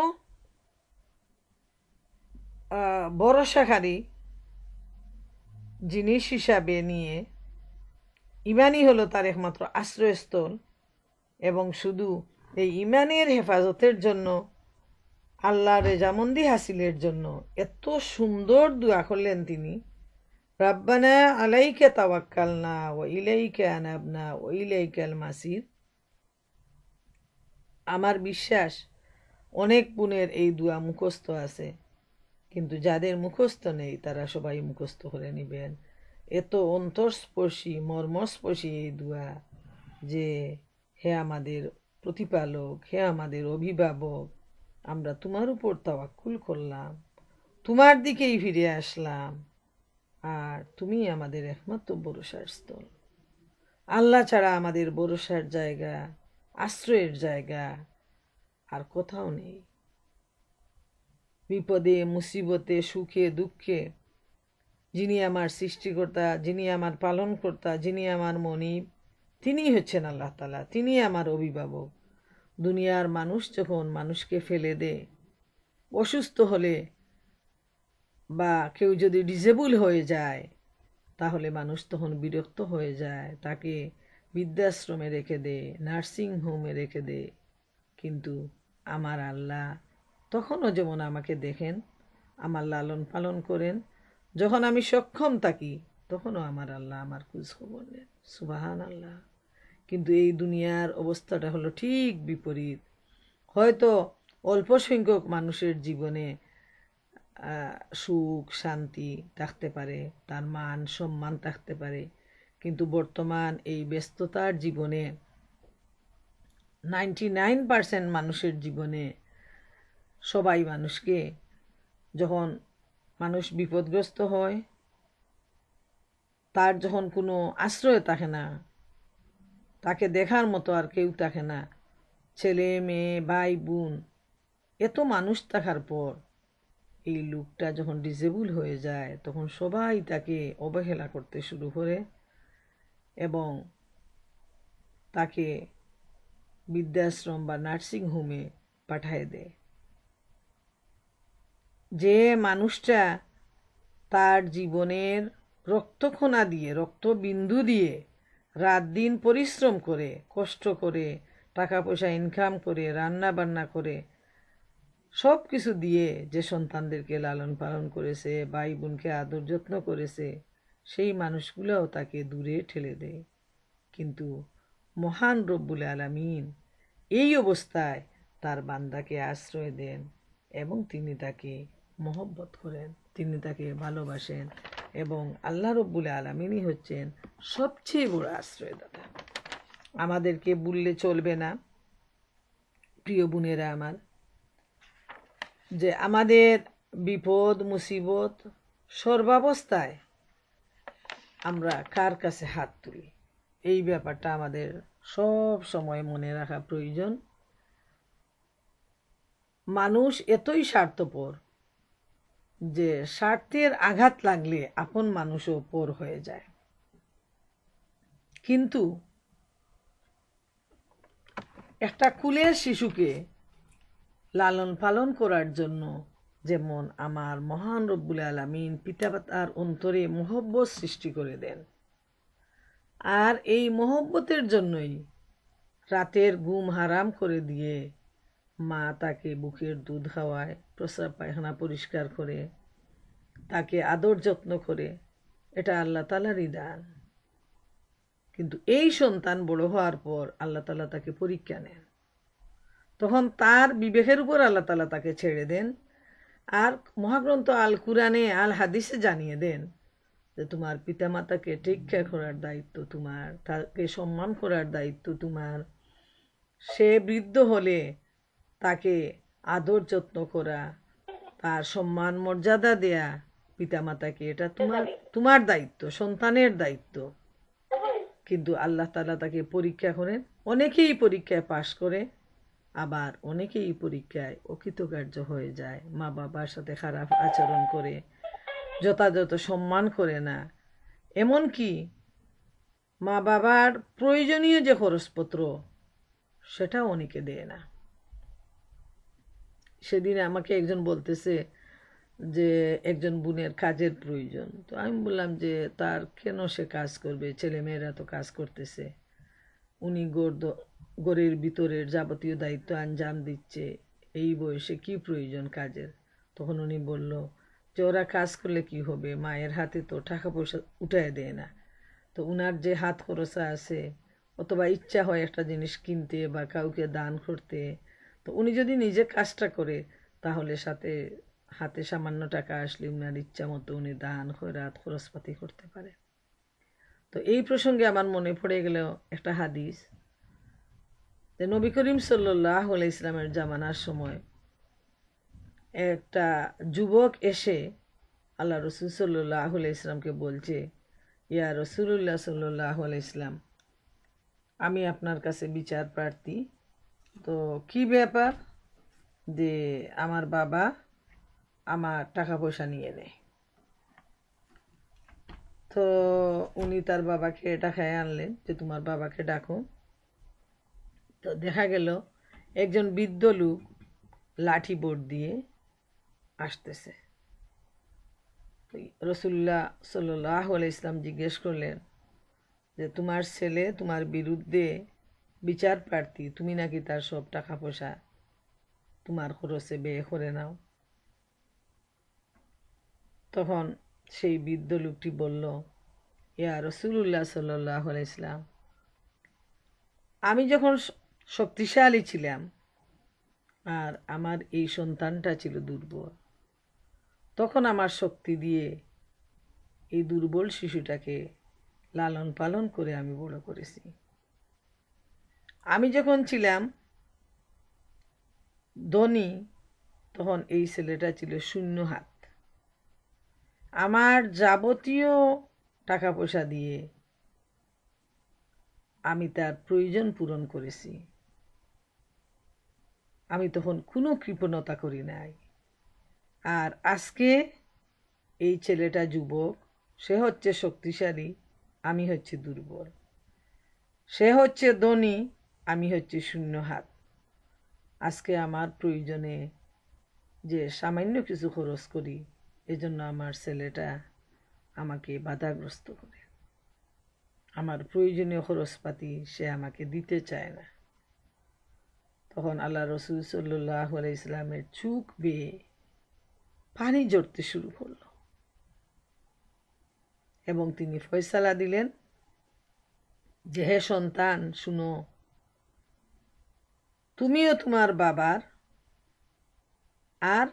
ভরসাকারী জিনিস হিসাবে নিয়ে, ঈমানই হলো তার একমাত্র আশ্রয়স্থল, এবং শুধু এই ঈমানের হেফাজতের জন্য, আল্লাহর রেজামন্দি হাসিলের জন্য এত সুন্দর দোয়া করলেন তিনি, রাব্বানা আলাইকা তাওয়াক্কালনা ওয়া ইলাইকা আনাবনা ওয়া ইলাইকাল মাসির। আমার বিশ্বাস অনেক বোনের এই দোয়া মুখস্থ আছে, কিন্তু যাদের মুখস্থ নেই তারা সবাই মুখস্থ করে নেবেন। এত অন্তরস্পর্শী, মর্মস্পর্শী এই দোয়া যে হে আমাদের প্রতিপালক, হে আমাদের অভিভাবক, আমরা তোমার উপর তাওয়াক্কুল করলাম, তোমার দিকেই ফিরে আসলাম, আর তুমি আমাদের একমাত্র ভরসার স্থল। আল্লাহ ছাড়া আমাদের ভরসার জায়গা, আশ্রয়ের জায়গা আর কোথাও নেই। বিপদে মুসিবতে, সুখে দুঃখে যিনি আমার সৃষ্টিকর্তা, যিনি আমার পালনকর্তা, যিনি আমার মনিব, তিনিই হচ্ছেন আল্লাহ তাআলা, তিনি আমার অভিভাবক। দুনিয়ার মানুষ যখন মানুষকে ফেলে দেয়, অসুস্থ হলে বা কেউ যদি ডিসেবল হয়ে যায়, তাহলে মানুষ তখন বিরক্ত হয়ে যায়, তাকে বৃদ্ধাশ্রমে রেখে দেয়, নার্সিং হোমে রেখে দেয়। কিন্তু আমার আল্লাহ তখনও যেমন আমাকে দেখেন, আমার লালন পালন করেন, যখন আমি সক্ষম থাকি তখনও আমার আল্লাহ আমার খোঁজ খবর নেন। সুবহানাল্লাহ। কিন্তু এই দুনিয়ার অবস্থাটা হলো ঠিক বিপরীত। হয়তো অল্প সংখ্যক মানুষের জীবনে সুখ শান্তি থাকতে পারে, তার মান সম্মান থাকতে পারে, কিন্তু বর্তমান এই ব্যস্ততার জীবনে 99% মানুষের জীবনে সবাই মানুষকে, যখন মানুষ বিপদগ্রস্ত হয়, তার যখন কোনো আশ্রয় থাকে না, তাকে দেখার মতো আর কেউ থাকে না, ছেলে মেয়ে ভাই বোন এত মানুষ থাকার পর এই লোকটা যখন ডিসেবল হয়ে যায়, তখন সবাই তাকে অবহেলা করতে শুরু করে এবং তাকে বৃদ্ধাশ্রম বা নার্সিং হোমে পাঠিয়ে দেয়। যে মানুষটা তার জীবনের রক্তকণা দিয়ে, রক্তবিন্দু দিয়ে রাত দিন পরিশ্রম করে, কষ্ট করে, টাকা পয়সা ইনকাম করে, রান্না বান্না করে, সব কিছু দিয়ে যে সন্তানদেরকে লালন পালন করেছে, ভাই বোনকে আদর যত্ন করেছে, সেই মানুষগুলোও তাকে দূরে ঠেলে দেয়। কিন্তু মহান রব্বুল আলামিন এই অবস্থায় তার বান্দাকে আশ্রয় দেন এবং তিনি তাকে মহব্বত করেন, তিনি তাকে ভালোবাসেন, এবং আল্লাহ রব্বুল আলামিনই হচ্ছেন সবচেয়ে বড় আশ্রয়দাতা। আমাদেরকে ভুললে চলবে না প্রিয় বোনেরা আমার, যে আমাদের বিপদ মুসিবত সর্বাবস্থায় আমরা কার কাছে হাত তুলি, এই ব্যাপারটা আমাদের সব সময় মনে রাখা প্রয়োজন। মানুষ এতই স্বার্থপর যে স্বার্থের আঘাত লাগলে আপন মানুষও পর হয়ে যায়। কিন্তু একটা কুলের শিশুকে লালন পালন করার জন্য যেমন আমার মহান রব্বুল আলামিন পিতামাতার অন্তরে মহব্বত সৃষ্টি করে দেন, আর এই মহব্বতের জন্যই রাতের ঘুম হারাম করে দিয়ে মা তাকে বুকের দুধ খাওয়ায়, প্রস্রাব পায়খানা পরিষ্কার করে, তাকে আদর যত্ন করে। এটা আল্লাহ তাআলারই দান। কিন্তু এই সন্তান বড় হওয়ার পর আল্লাহ তাআলা তাকে পরীক্ষা নেন, তখন তার বিবেকের উপর আল্লাহ তাআলা তাকে ছেড়ে দেন। আর মহাগ্রন্থ আল কুরআনে আল হাদিসে জানিয়ে দেন যে তোমার পিতামাতাকে টেক্কা করার দায়িত্ব তোমার, তাকে সম্মান করার দায়িত্ব তোমার। সে বৃদ্ধ হলে তাকে আদর যত্ন করা, তার সম্মান মর্যাদা দেয়া পিতামাতাকে, এটা তোমার দায়িত্ব, সন্তানের দায়িত্ব। কিন্তু আল্লাহ তাআলা তাকে পরীক্ষা করেন। অনেকেই পরীক্ষায় পাশ করে, আবার অনেকেই পরীক্ষায় অকৃতকার্য হয়ে যায়, মা বাবার সাথে খারাপ আচরণ করে, যথাযথ সম্মান করে না, এমনকি মা বাবার প্রয়োজনীয় যে খরচপত্র সেটাও অনেকে দেয় না। সেদিন আমাকে একজন বলতেছে যে একজন বোনের কাজের প্রয়োজন, তো আমি বললাম যে তার কেন সে কাজ করবে, ছেলেমেয়েরা তো কাজ করতেছে, উনি গড়ের ভিতরের যাবতীয় দায়িত্ব আঞ্জাম দিচ্ছে, এই বয়সে কি প্রয়োজন কাজের। তখন উনি বলল যে ওরা কাজ করলে কি হবে, মায়ের হাতে তো টাকা পয়সা উঠায় দেয় না, তো উনার যে হাত খরচা আছে, অথবা ইচ্ছা হয় একটা জিনিস কিনতে বা কাউকে দান করতে, তো উনি যদি নিজে কাজটা করে তাহলে হাতে সামান্য টাকা আসলে উনার ইচ্ছা মতো উনি দান খয়রাত খরচপাতি করতে পারে। তো এই প্রসঙ্গে আমার মনে পড়ে গেল একটা হাদিস, যে নবী করিম সাল্লাল্লাহু আলাইহি ইসলামের জামানার সময় একটা যুবক এসে আল্লাহ রসুল সাল্লাল্লাহু আলাইহি ইসলামকে বলছে, ইয়া রসুল্লাহ সাল্লাল্লাহু আলাইহি ইসলাম, আমি আপনার কাছে বিচার প্রার্থী। তো কি ব্যাপার, যে আমার বাবা আমার টাকা পয়সা নিয়ে নেয়। তো উনি তার বাবাকে ডাকায় আনলেন যে তোমার বাবাকে ডাকো। তো দেখা গেল একজন বৃদ্ধ লোক লাঠি বোর্ড দিয়ে আসতেছে। রসুল্লাহ সাল্লাল্লাহু আলাইহি ইসলাম জিজ্ঞেস করলেন যে তোমার ছেলে তোমার বিরুদ্ধে বিচার প্রার্থী, তুমি নাকি তার সব টাকা পয়সা তোমার খরচে ব্যয় করে নাও। তখন সেই বৃদ্ধ লোকটি বলল, ইয়া রসুল্লাহ সাল্লাল্লাহু আলাইহি ইসলাম, আমি যখন শক্তিশালী ছিলাম আর আমার এই সন্তানটা ছিল দুর্বল, তখন আমার শক্তি দিয়ে এই দুর্বল শিশুটাকে লালন পালন করে আমি বড় করেছি। আমি যখন ছিলাম ধনী, তখন এই ছেলেটা ছিল শূন্য হাত। আমার যাবতীয় টাকা পয়সা দিয়ে আমি তার প্রয়োজন পূরণ করেছি। আমি তখন কোনো কৃপণতা করি নাই। আর আজকে এই ছেলেটা যুবক, সে হচ্ছে শক্তিশালী, আমি হচ্ছে দুর্বল। সে হচ্ছে ধনী, আমি হচ্ছে শূন্য হাত। আজকে আমার প্রয়োজনে যে সামান্য কিছু খরচ করি, এজন্য আমার ছেলেটা আমাকে বাধাগ্রস্ত করে, আমার প্রয়োজনীয় খরচপাতি সে আমাকে দিতে চায় না। তখন আল্লাহ রসুল সাল্লাল্লাহু আলাইহি ইসলামের চোখ বেয়ে পানি ঝরতে শুরু করল এবং তিনি ফয়সালা দিলেন যে, হে সন্তান, শুনো, তুমিও তোমার বাবার, আর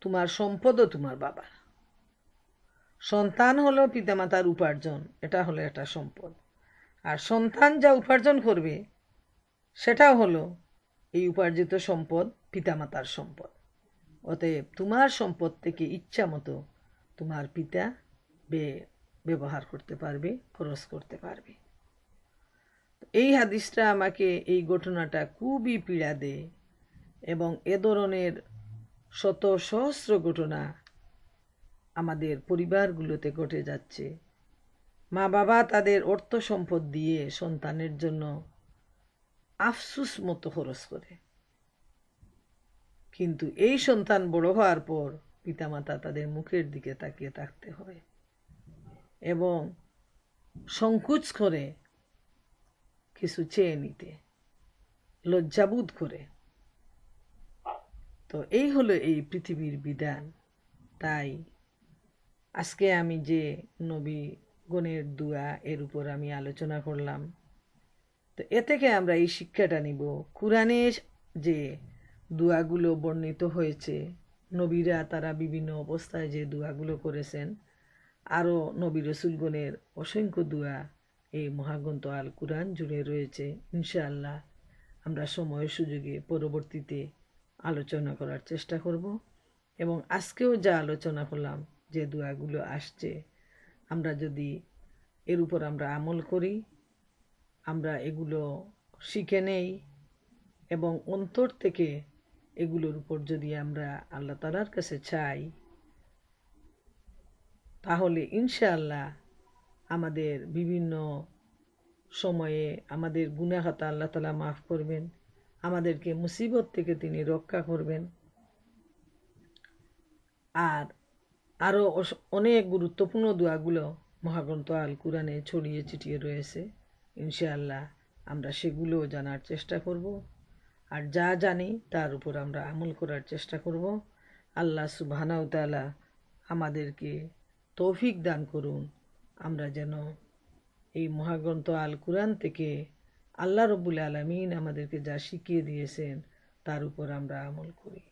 তোমার সম্পদও তোমার বাবার। সন্তান হলো পিতামাতার উপার্জন, এটা হলো একটা সম্পদ। আর সন্তান যা উপার্জন করবে সেটাও হলো এই উপার্জিত সম্পদ পিতামাতার সম্পদ। অতএব তোমার সম্পদ থেকে ইচ্ছা মতো তোমার পিতা ব্যবহার করতে পারবে, খরচ করতে পারবে। এই হাদিসটা আমাকে, এই ঘটনাটা খুবই পীড়া দেয় এবং এ ধরনের শত সহস্র ঘটনা আমাদের পরিবারগুলোতে ঘটে যাচ্ছে। মা বাবা তাদের অর্থ সম্পদ দিয়ে সন্তানের জন্য আফসুস মতো খরচ করে, কিন্তু এই সন্তান বড় হওয়ার পর পিতামাতা তাদের মুখের দিকে তাকিয়ে থাকতে হয় এবং সংকোচ করে কিছু চেয়ে নিতে, লজ্জাবোধ করে। তো এই হলো এই পৃথিবীর বিধান। তাই আজকে আমি যে নবীগণের দোয়া এর উপর আমি আলোচনা করলাম, তো এ থেকে আমরা এই শিক্ষাটা নিব, কুরআনে যে দোয়াগুলো বর্ণিত হয়েছে, নবীরা তারা বিভিন্ন অবস্থায় যে দোয়াগুলো করেছেন, আরও নবী রসুলগণের অসংখ্য দোয়া এই মহাগ্রন্থ আল কুরআন জুড়ে রয়েছে। ইনশাআল্লাহ আমরা সময় সুযোগে পরবর্তীতে আলোচনা করার চেষ্টা করব এবং আজকেও যা আলোচনা করলাম, যে দোয়াগুলো আসছে, আমরা যদি এর উপর আমরা আমল করি, আমরা এগুলো শিখে নেই এবং অন্তর থেকে এগুলোর উপর যদি আমরা আল্লাহ তাআলার কাছে চাই, তাহলে ইনশাআল্লাহ আমাদের বিভিন্ন সময়ে আমাদের গুনাহ খাতা আল্লাহ তাআলা মাফ করবেন, আমাদেরকে মুসিবত থেকে তিনি রক্ষা করবেন। আর আরও অনেক গুরুত্বপূর্ণ দোয়াগুলো মহাগ্রন্থ আল কুরআনে ছড়িয়ে ছিটিয়ে রয়েছে। ইনশাআল্লাহ আমরা সেগুলো জানার চেষ্টা করব, আর যা জানি তার উপর আমরা আমল করার চেষ্টা করব। আল্লাহ সুবহানাহু ওয়া তাআলা আমাদেরকে তৌফিক দান করুন, আমরা যেন এই মহাগ্রন্থ আল কুরআন থেকে আল্লাহ রব্বুল আলামিন আমাদেরকে যা শিখিয়ে দিয়েছেন তার উপর আমরা আমল করি।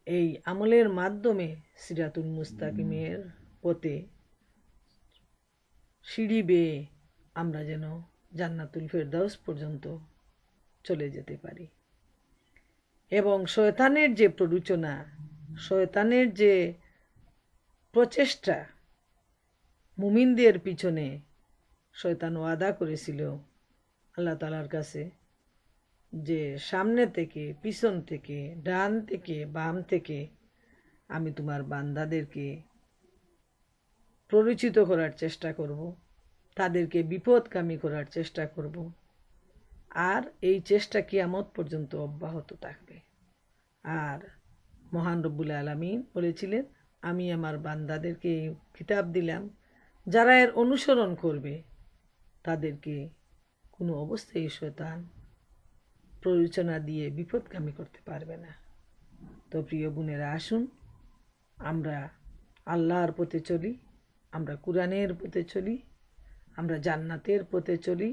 এই আমলের মাধ্যমে সিরাতুল মুস্তাকিমের পথে সিঁড়ি বেয়ে আমরা যেন জান্নাতুল ফেরদাউস পর্যন্ত চলে যেতে পারি এবং শয়তানের যে প্ররোচনা, শয়তানের যে প্রচেষ্টা, মুমিনদের পিছনে শয়তান ওয়াদা করেছিল আল্লাহ তাআলার কাছে যে সামনে থেকে, পিছন থেকে, ডান থেকে, বাম থেকে আমি তোমার বান্দাদেরকে প্ররোচিত করার চেষ্টা করব, তাদেরকে বিপদগামী করার চেষ্টা করব, আর এই চেষ্টা কিয়ামত পর্যন্ত অব্যাহত থাকবে। আর মহান রব্বুল আলামিন বলেছিলেন, আমি আমার বান্দাদেরকে কিতাব দিলাম, যারা এর অনুসরণ করবে তাদেরকে কোনো অবস্থায় শয়তান প্ররোচনা দিয়ে বিপদগামী করতে পারবে না। তো প্রিয় বোনেরা, আসুন আমরা আল্লাহর পথে চলি, আমরা কুরআনের পথে চলি, আমরা জান্নাতের পথে চলি।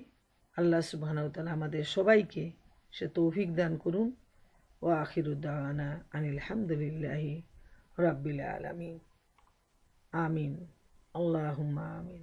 আল্লাহ সুবহানাহু ওয়া তাআলা আমাদের সবাইকে সে তৌফিক দান করুন। ওয়া আখিরু দাওয়ানা আনিল হামদুলিল্লাহি রাব্বিল আলামিন। আমিন, আল্লাহুম্মা আমিন।